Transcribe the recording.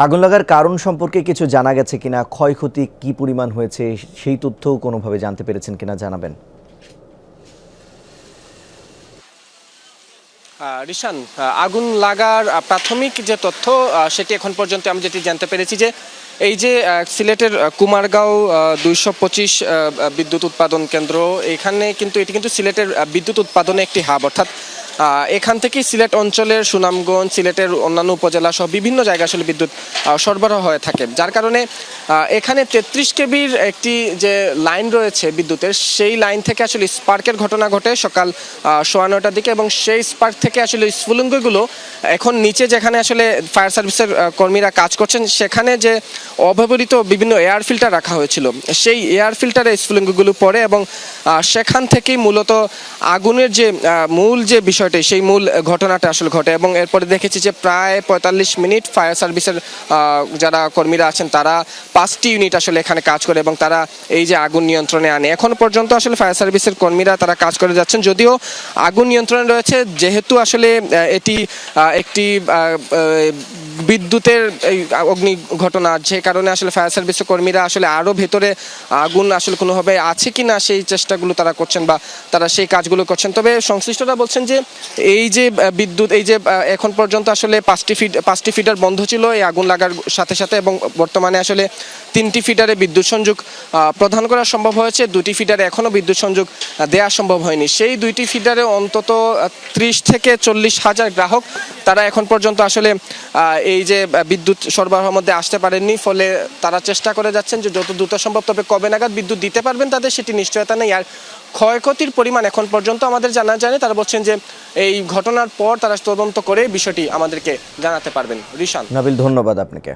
আগুন লাগার কারণ সম্পর্কে কিছু জানা গেছে কিনা, ক্ষয়ক্ষতি কি পরিমাণ হয়েছে সেই তথ্যও কোনোভাবে জানতে পেরেছেন কিনা জানাবেন। রিশান, আগুন লাগার প্রাথমিক যে তথ্য সেটি এখন পর্যন্ত আমি যেটি জানতে পেরেছি যে এই যে সিলেটের কুমারগাঁও 225 বিদ্যুৎ উৎপাদন কেন্দ্র, এখানে কিন্তু এটি কিন্তু সিলেটের বিদ্যুৎ উৎপাদনে একটি হাব, অর্থাৎ এখান থেকেই সিলেট অঞ্চলের সুনামগঞ্জ, সিলেটের অন্যান্য উপজেলা সহ বিভিন্ন জায়গায় আসলে বিদ্যুৎ সরবরাহ হয়ে থাকে, যার কারণে এখানে 33 কেবির একটি যে লাইন রয়েছে বিদ্যুতের, সেই লাইন থেকে আসলে স্পার্কের ঘটনা ঘটে সকাল 9:15টার দিকে, এবং সেই স্পার্ক থেকে আসলে স্ফুলিঙ্গগুলো এখন নিচে যেখানে আসলে ফায়ার সার্ভিসের কর্মীরা কাজ করছেন সেখানে যে অব্যবহৃত বিভিন্ন এয়ার ফিল্টার রাখা হয়েছিল, সেই এয়ার ফিল্টারে স্ফুলিঙ্গগুলো পড়ে এবং সেখান থেকেই মূলত আগুনের যে মূল যে বিষয়টি, সেই মূল ঘটনাটা আসলে ঘটে। এবং এরপরে দেখেছি যে প্রায় 45 মিনিট ফায়ার সার্ভিসের যারা কর্মীরা আছেন তারা 5টি ইউনিট আসলে এখানে কাজ করে এবং তারা এই যে আগুন নিয়ন্ত্রণে আনে। এখন পর্যন্ত আসলে ফায়ার সার্ভিসের কর্মীরা তারা কাজ করে যাচ্ছেন, যদিও আগুন নিয়ন্ত্রণে রয়েছে, যেহেতু আসলে এটি একটি বিদ্যুতের এই অগ্নি ঘটনা, যে কারণে আসলে ফায়ার সার্ভিসের কর্মীরা আসলে আরও ভেতরে আগুন আসলে কোনোভাবে আছে কি না সেই চেষ্টাগুলো তারা করছেন বা তারা সেই কাজগুলো করছেন। তবে সংশ্লিষ্টরা বলছেন যে এই যে বিদ্যুৎ, এই যে এখন পর্যন্ত আসলে 5টি ফিডার বন্ধ ছিল এই আগুন লাগার সাথে সাথে, এবং বর্তমানে আসলে 3টি ফিডারে বিদ্যুৎ সংযোগ প্রদান করা সম্ভব হয়েছে, 2টি ফিডারে এখনও বিদ্যুৎ সংযোগ দেওয়া সম্ভব হয়নি। সেই 2টি ফিডারে অন্তত 30 থেকে 40 হাজার গ্রাহক তারা এখন পর্যন্ত আসলে এই যে বিদ্যুৎ সরবরাহের মধ্যে আসতে পারেননি, ফলে তারা চেষ্টা করে যাচ্ছেন যে যত দ্রুত সম্ভব, তবে কবে নাগাদ বিদ্যুৎ দিতে পারবেন তাদের সেটি নিশ্চয়তা নেই। আর ক্ষয়ক্ষতির পরিমাণ এখন পর্যন্ত আমাদের জানা যায়নি, তারা বলছেন যে এই ঘটনার পর তারা তদন্ত করে বিষয়টি আমাদেরকে জানাতে পারবেন। রিশান, নাবিল, ধন্যবাদ আপনাকে।